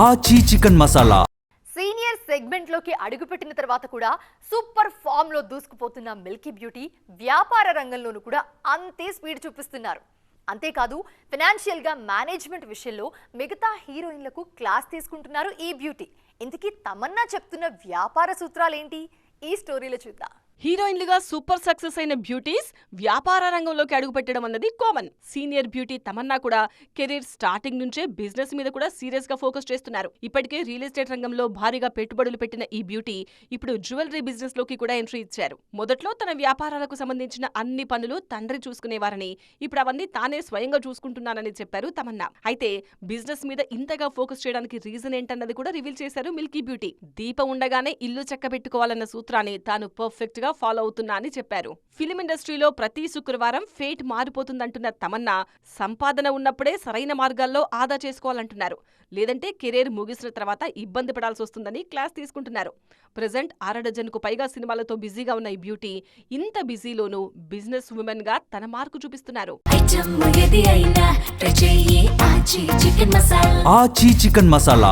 ఆచి chicken masala. Senior segment లోకి అడుగుపెట్టిన తర్వాత కూడా సూపర్ ఫామ్ లో దూసుకుపోతున్న మిల్కీ బ్యూటీ వ్యాపార రంగంలోనూ కూడా అంతే స్పీడ్ చూపిస్తున్నారు. అంతేకాదు ఫైనాన్షియల్ గా మేనేజ్మెంట్ విషయంలో మిగతా హీరోయిన్లకు క్లాస్ తీసుకుంటున్నారు ఈ బ్యూటీ. ఇంతకీ తమన్నా చెప్తున్న వ్యాపార సూత్రాలేంటి ఈ స్టోరీలో చూద్దాం. హీరోయిన్లుగా సూపర్ సక్సెస్ అయిన బ్యూటీస్ వ్యాపార రంగంలోకి అడుగుపెట్టడం అన్నది కామన్. సీనియర్ బ్యూటీ తమన్నా కూడా కెరీర్ స్టార్టింగ్ నుంచే బిజినెస్ మీద కూడా సీరియస్ గా ఫోకస్ చేస్తున్నారు. ఇప్పటికే రియల్ ఎస్టేట్ రంగంలో భారీగా పెట్టుబడులు పెట్టిన ఈ బ్యూటీ ఇప్పుడు జ్యువెలరీ బిజినెస్ లోకి కూడా ఎంట్రీ ఇచ్చారు. మొదట్లో తన వ్యాపారాలకు సంబంధించిన అన్ని పనులు తండ్రి చూసుకునేవారని, ఇప్పుడు అవన్నీ తానే స్వయంగా చూసుకుంటున్నానని చెప్పారు తమన్నా. అయితే బిజినెస్ మీద ఇంతగా ఫోకస్ చేయడానికి రీజన్ ఏంటన్నది కూడా రివీల్ చేశారు మిల్కీ బ్యూటీ. దీపం ఉండగానే ఇల్లు చక్కబెట్టుకోవాలన్న సూత్రాన్ని తాను పర్ఫెక్ట్ గా ఫాలో అవుతున్నా అని చెప్పారు. ఫిలిం ఇండస్ట్రీలో ప్రతి శుక్రవారం ఫేట్ మారిపోతుందంటున్న తమన్నా సంపాదన ఉన్నప్పుడే సరైన మార్గాల్లో ఆదా చేసుకోవాలంటున్నారు. లేదంటే కెరీర్ ముగిసిన తర్వాత ఇబ్బంది పడాల్సి వస్తుందని క్లాస్ తీసుకుంటున్నారు. ప్రెజెంట్ 6 డజన్కు పైగా సినిమాలతో బిజీగా ఉన్న ఈ బ్యూటీ ఇంత బిజీలోనూ బిజినెస్ ఉమెన్ గా తన మార్కు చూపిస్తున్నారు. ఆచి చికెన్ మసాలా.